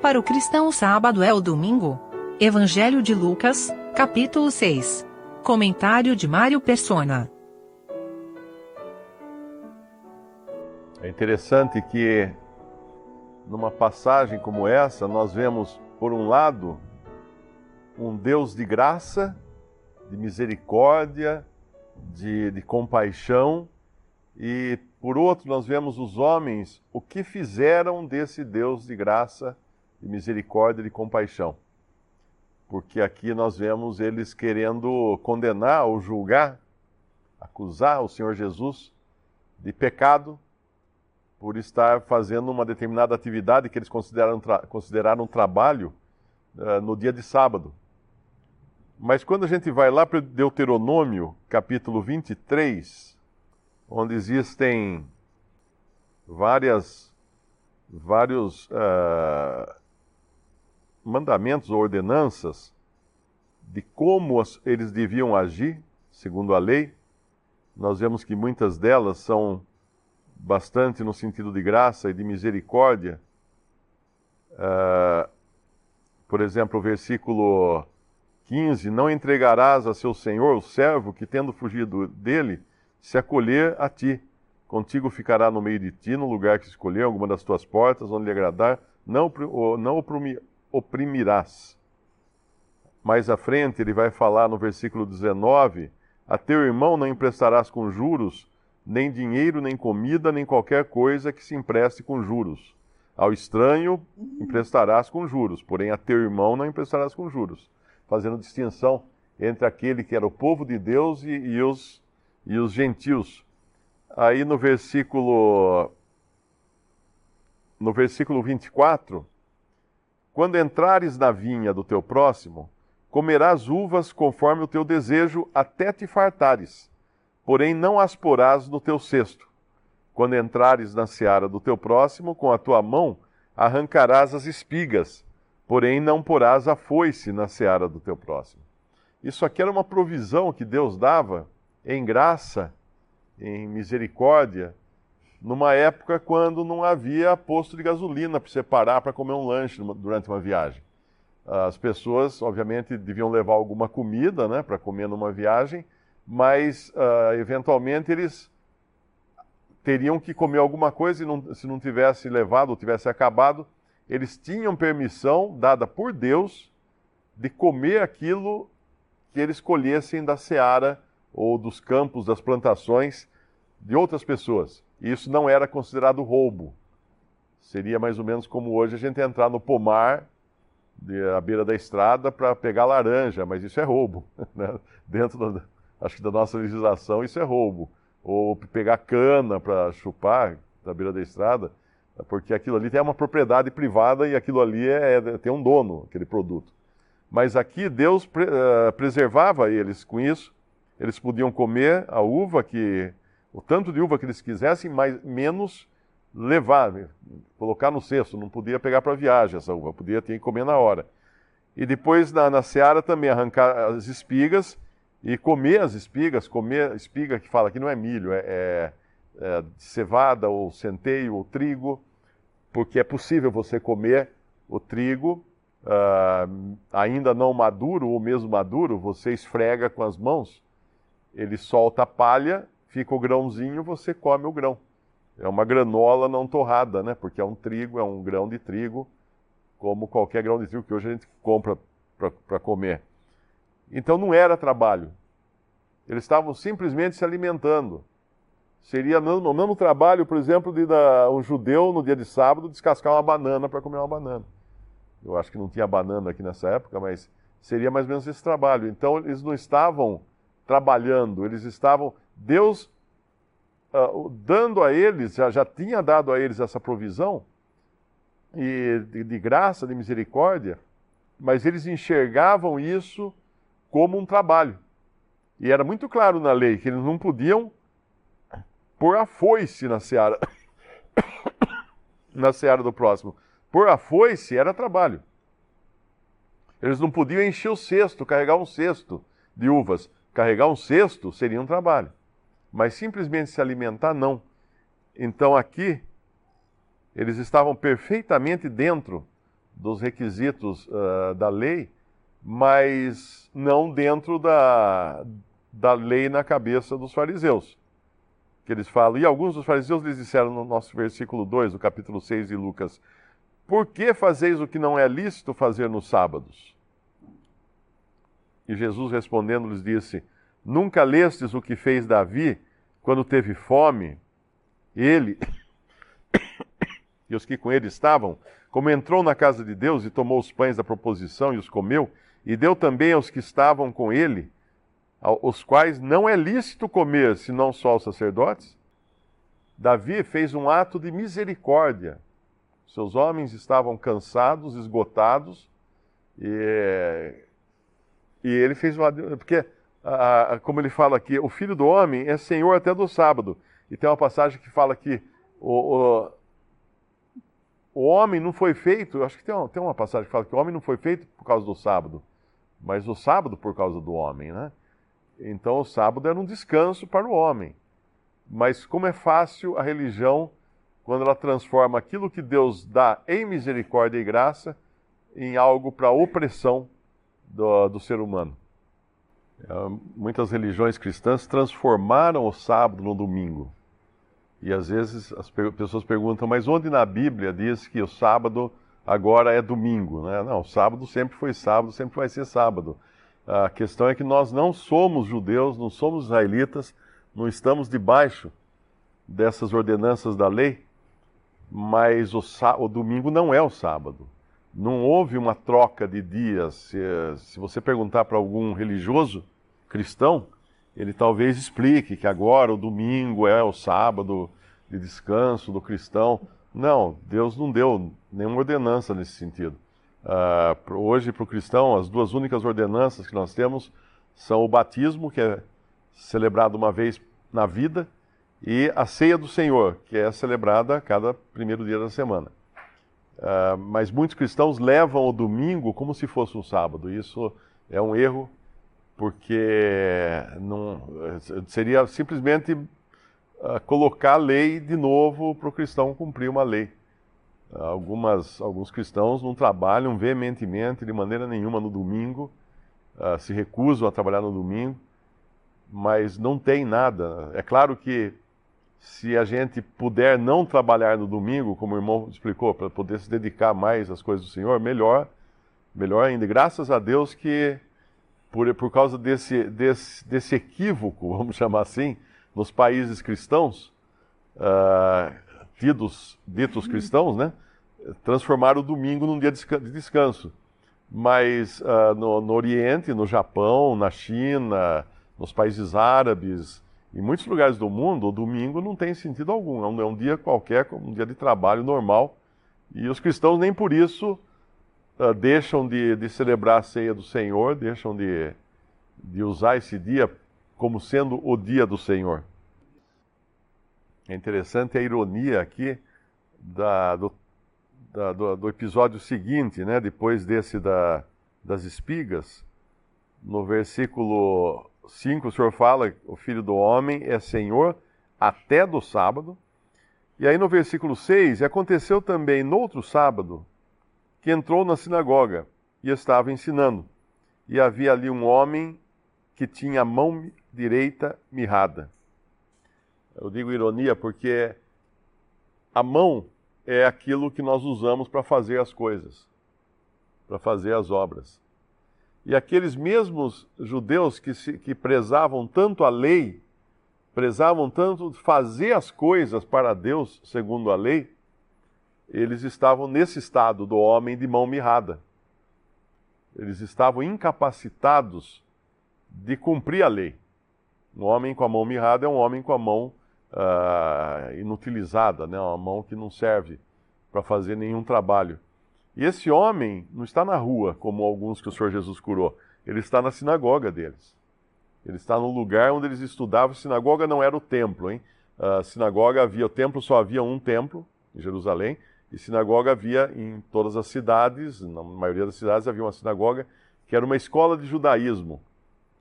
Para o cristão, o sábado é o domingo. Evangelho de Lucas, capítulo 6. Comentário de Mário Persona. É interessante que, numa passagem como essa, nós vemos, por um lado, um Deus de graça, de misericórdia, de compaixão, e, por outro, nós vemos os homens, o que fizeram desse Deus de graça, de misericórdia e de compaixão. Porque aqui nós vemos eles querendo condenar ou julgar, acusar o Senhor Jesus de pecado, por estar fazendo uma determinada atividade que eles consideraram trabalho no dia de sábado. Mas quando a gente vai lá para Deuteronômio, capítulo 23, onde existem vários mandamentos ou ordenanças de como eles deviam agir, segundo a lei, nós vemos que muitas delas são bastante no sentido de graça e de misericórdia. Por exemplo, o versículo 15: não entregarás a seu senhor o servo que, tendo fugido dele, se acolher a ti. Contigo ficará no meio de ti, no lugar que escolher, alguma das tuas portas, onde lhe agradar, não oprimirás. Mais à frente ele vai falar no versículo 19: a teu irmão não emprestarás com juros, nem dinheiro, nem comida, nem qualquer coisa que se empreste com juros. Ao estranho emprestarás com juros, porém a teu irmão não emprestarás com juros. Fazendo distinção entre aquele que era o povo de Deus e os gentios. Aí no versículo 24, quando entrares na vinha do teu próximo, comerás uvas conforme o teu desejo até te fartares, porém não as porás no teu cesto. Quando entrares na seara do teu próximo, com a tua mão arrancarás as espigas, porém não porás a foice na seara do teu próximo. Isso aqui era uma provisão que Deus dava em graça, em misericórdia, numa época quando não havia posto de gasolina para você parar para comer um lanche durante uma viagem. As pessoas, obviamente, deviam levar alguma comida, né, para comer numa viagem, mas, eventualmente, eles teriam que comer alguma coisa e se não tivesse levado ou tivesse acabado, eles tinham permissão dada por Deus de comer aquilo que eles colhessem da seara ou dos campos, das plantações de outras pessoas. E isso não era considerado roubo. Seria mais ou menos como hoje a gente entrar no pomar à beira da estrada para pegar laranja, mas isso é roubo, né? Acho que da nossa legislação isso é roubo. Ou pegar cana para chupar da beira da estrada, porque aquilo ali tem uma propriedade privada e aquilo ali tem um dono, aquele produto. Mas aqui Deus preservava eles com isso. Eles podiam comer a uva, o tanto de uva que eles quisessem, mas menos levar, colocar no cesto. Não podia pegar para viagem essa uva, tinha que comer na hora. E depois na seara também arrancar as espigas e comer as espigas. Comer espiga, que fala que não é milho, é cevada ou centeio ou trigo, porque é possível você comer o trigo ainda não maduro ou mesmo maduro, você esfrega com as mãos, ele solta a palha, fica o grãozinho, você come o grão. É uma granola não torrada, né? Porque é um grão de trigo, como qualquer grão de trigo que hoje a gente compra para comer. Então não era trabalho. Eles estavam simplesmente se alimentando. Seria o mesmo trabalho, por exemplo, de um judeu no dia de sábado descascar uma banana para comer uma banana. Eu acho que não tinha banana aqui nessa época, mas seria mais ou menos esse trabalho. Então eles não estavam trabalhando, eles estavam... Deus dando a eles, já tinha dado a eles essa provisão e de graça, de misericórdia, mas eles enxergavam isso como um trabalho. E era muito claro na lei que eles não podiam pôr a foice na seara, na seara do próximo. Pôr a foice era trabalho. Eles não podiam encher o cesto, carregar um cesto de uvas. Carregar um cesto seria um trabalho. Mas simplesmente se alimentar, não. Então aqui, eles estavam perfeitamente dentro dos requisitos da lei, mas não dentro da lei na cabeça dos fariseus. Que eles falam, e alguns dos fariseus lhes disseram no nosso versículo 2, do capítulo 6 de Lucas, por que fazeis o que não é lícito fazer nos sábados? E Jesus respondendo lhes disse, nunca lestes o que fez Davi quando teve fome, ele e os que com ele estavam, como entrou na casa de Deus e tomou os pães da proposição e os comeu, e deu também aos que estavam com ele, os quais não é lícito comer, senão só aos sacerdotes? Davi fez um ato de misericórdia. Seus homens estavam cansados, esgotados, e ele fez um ato, porque, como ele fala aqui, o Filho do Homem é Senhor até do sábado. E tem uma passagem que fala que o homem não foi feito, eu acho que tem uma passagem que fala que o homem não foi feito por causa do sábado, mas o sábado por causa do homem, né? Então o sábado era um descanso para o homem. Mas como é fácil a religião, quando ela transforma aquilo que Deus dá em misericórdia e graça, em algo para opressão do ser humano. Muitas religiões cristãs transformaram o sábado no domingo. E às vezes as pessoas perguntam, mas onde na Bíblia diz que o sábado agora é domingo, né? Não, o sábado sempre foi sábado, sempre vai ser sábado. A questão é que nós não somos judeus, não somos israelitas, não estamos debaixo dessas ordenanças da lei, mas o domingo não é o sábado. Não houve uma troca de dias. Se você perguntar para algum religioso cristão, ele talvez explique que agora o domingo é o sábado de descanso do cristão. Não, Deus não deu nenhuma ordenança nesse sentido. Hoje, para o cristão, as duas únicas ordenanças que nós temos são o batismo, que é celebrado uma vez na vida, e a ceia do Senhor, que é celebrada a cada primeiro dia da semana. Mas muitos cristãos levam o domingo como se fosse um sábado. Isso é um erro, porque seria simplesmente colocar a lei de novo para o cristão cumprir uma lei. Alguns cristãos não trabalham veementemente, de maneira nenhuma, no domingo, se recusam a trabalhar no domingo, mas não tem nada. É claro que se a gente puder não trabalhar no domingo, como o irmão explicou, para poder se dedicar mais às coisas do Senhor, melhor ainda. Graças a Deus que, por causa desse equívoco, vamos chamar assim, nos países cristãos, ditos cristãos, né, transformaram o domingo num dia de descanso. Mas no Oriente, no Japão, na China, nos países árabes, em muitos lugares do mundo, o domingo não tem sentido algum. É um dia qualquer, um dia de trabalho normal. E os cristãos nem por isso deixam de celebrar a ceia do Senhor, deixam de usar esse dia como sendo o dia do Senhor. É interessante a ironia aqui do episódio seguinte, né? Depois desse das espigas. No versículo 5, o Senhor fala, o Filho do Homem é Senhor até do sábado. E aí no versículo 6, aconteceu também no outro sábado, que entrou na sinagoga e estava ensinando. E havia ali um homem que tinha a mão direita mirrada. Eu digo ironia porque a mão é aquilo que nós usamos para fazer as coisas, para fazer as obras. E aqueles mesmos judeus que prezavam tanto a lei, prezavam tanto fazer as coisas para Deus, segundo a lei, eles estavam nesse estado do homem de mão mirrada. Eles estavam incapacitados de cumprir a lei. Um homem com a mão mirrada é um homem com a mão inutilizada, né? Uma mão que não serve para fazer nenhum trabalho. E esse homem não está na rua, como alguns que o Senhor Jesus curou. Ele está na sinagoga deles. Ele está no lugar onde eles estudavam. Sinagoga não era o templo, hein? O templo só havia um templo, em Jerusalém, e sinagoga havia em todas as cidades, na maioria das cidades havia uma sinagoga, que era uma escola de judaísmo.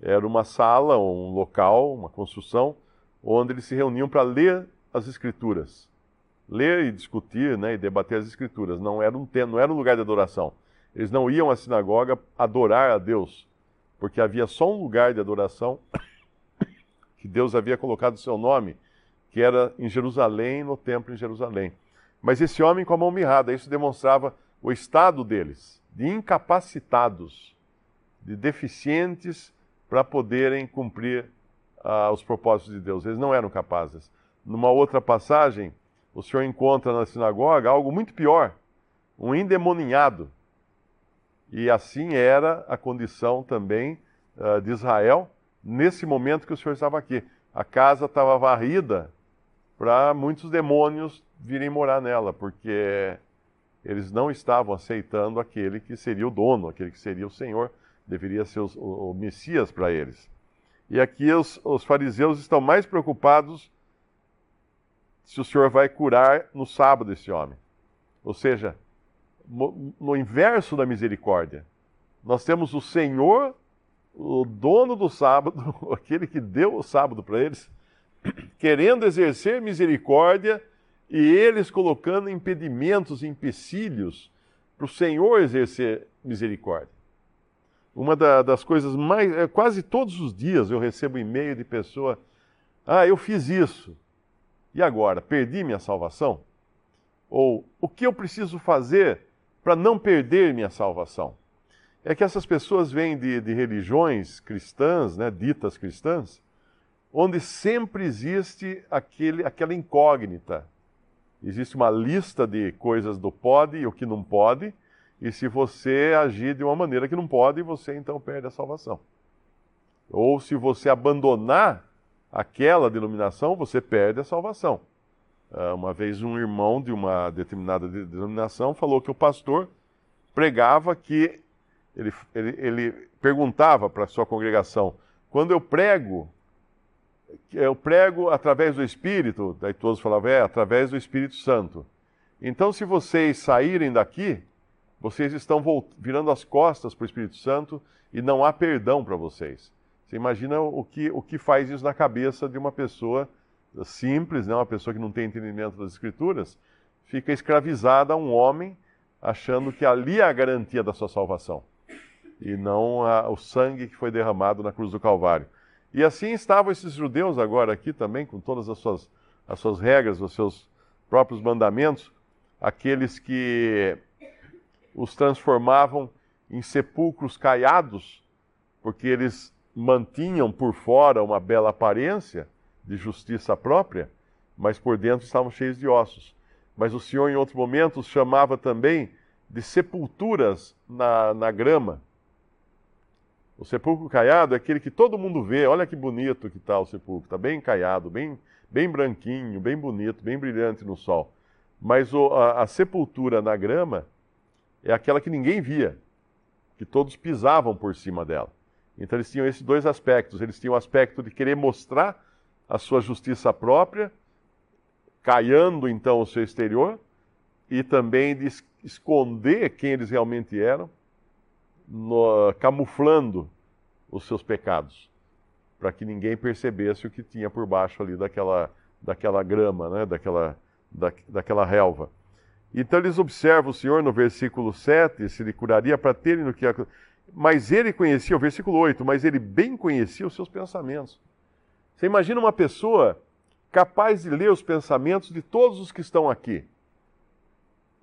Era uma sala, um local, uma construção, onde eles se reuniam para ler as Escrituras. ler e discutir, né, e debater as Escrituras. Não era não era um lugar de adoração. Eles não iam à sinagoga adorar a Deus, porque havia só um lugar de adoração que Deus havia colocado o seu nome, que era em Jerusalém, no templo em Jerusalém. Mas esse homem com a mão mirrada, isso demonstrava o estado deles, de incapacitados, de deficientes para poderem cumprir os propósitos de Deus. Eles não eram capazes. Numa outra passagem, o Senhor encontra na sinagoga algo muito pior, um endemoninhado. E assim era a condição também de Israel, nesse momento que o Senhor estava aqui. A casa estava varrida para muitos demônios virem morar nela, porque eles não estavam aceitando aquele que seria o dono, aquele que seria o Senhor, deveria ser o Messias para eles. E aqui os fariseus estão mais preocupados se o Senhor vai curar no sábado esse homem. Ou seja, no inverso da misericórdia. Nós temos o Senhor, o dono do sábado, aquele que deu o sábado para eles, querendo exercer misericórdia e eles colocando impedimentos, empecilhos para o Senhor exercer misericórdia. Uma das coisas mais... quase todos os dias eu recebo e-mail de pessoa: eu fiz isso, e agora? Perdi minha salvação? Ou, o que eu preciso fazer para não perder minha salvação? É que essas pessoas vêm de religiões cristãs, né, ditas cristãs, onde sempre existe aquela incógnita. Existe uma lista de coisas do pode e o que não pode, e se você agir de uma maneira que não pode, você então perde a salvação. Ou se você abandonar aquela denominação, você perde a salvação. Uma vez um irmão de uma determinada denominação falou que o pastor pregava que ele perguntava para a sua congregação: quando eu prego através do Espírito? Daí todos falavam: através do Espírito Santo. Então, se vocês saírem daqui, vocês estão virando as costas para o Espírito Santo e não há perdão para vocês. Você imagina o que faz isso na cabeça de uma pessoa simples, né? Uma pessoa que não tem entendimento das Escrituras, fica escravizada a um homem, achando que ali é a garantia da sua salvação, e não o sangue que foi derramado na cruz do Calvário. E assim estavam esses judeus agora aqui também, com todas as suas regras, os seus próprios mandamentos, aqueles que os transformavam em sepulcros caiados, porque eles mantinham por fora uma bela aparência de justiça própria, mas por dentro estavam cheios de ossos. Mas o Senhor, em outros momentos, chamava também de sepulturas na grama. O sepulcro caiado é aquele que todo mundo vê: olha que bonito que está o sepulcro, está bem caiado, bem branquinho, bem bonito, bem brilhante no sol. Mas a sepultura na grama é aquela que ninguém via, que todos pisavam por cima dela. Então eles tinham esses dois aspectos. Eles tinham o aspecto de querer mostrar a sua justiça própria, caiando então o seu exterior, e também de esconder quem eles realmente eram, camuflando os seus pecados, para que ninguém percebesse o que tinha por baixo ali daquela grama, né? daquela relva. Então eles observam o Senhor no versículo 7, se ele curaria para terem no que... Mas ele conhecia, o versículo 8, mas ele bem conhecia os seus pensamentos. Você imagina uma pessoa capaz de ler os pensamentos de todos os que estão aqui.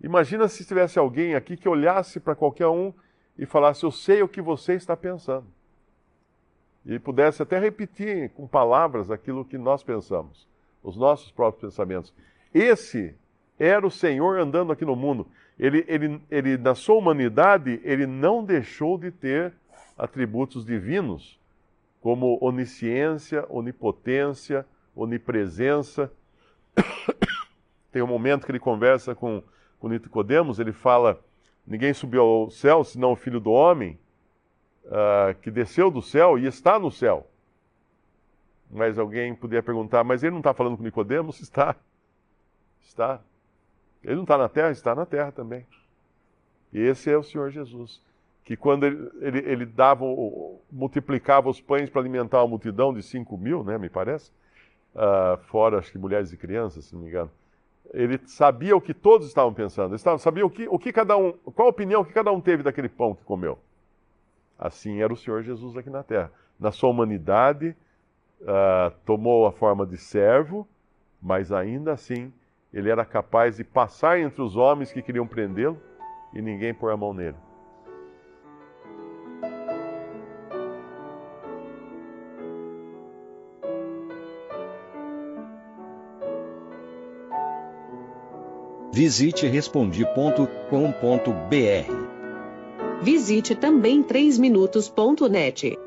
Imagina se tivesse alguém aqui que olhasse para qualquer um e falasse: eu sei o que você está pensando. E pudesse até repetir com palavras aquilo que nós pensamos, os nossos próprios pensamentos. Esse era o Senhor andando aqui no mundo. Ele, na sua humanidade, ele não deixou de ter atributos divinos, como onisciência, onipotência, onipresença. Tem um momento que ele conversa com Nicodemos, ele fala: ninguém subiu ao céu, senão o Filho do Homem, que desceu do céu e está no céu. Mas alguém poderia perguntar: mas ele não está falando com Nicodemos? Está. Está. Ele não está na terra? Está na terra também. E esse é o Senhor Jesus, que quando ele multiplicava os pães para alimentar uma multidão de 5.000, né, me parece, fora acho que mulheres e crianças, se não me engano, Ele sabia o que todos estavam pensando. Ele sabia qual a opinião que cada um teve daquele pão que comeu. Assim era o Senhor Jesus aqui na terra. Na sua humanidade, tomou a forma de servo, mas ainda assim ele era capaz de passar entre os homens que queriam prendê-lo e ninguém pôr a mão nele. Visite Respondi.com.br. Visite também 3minutos.net.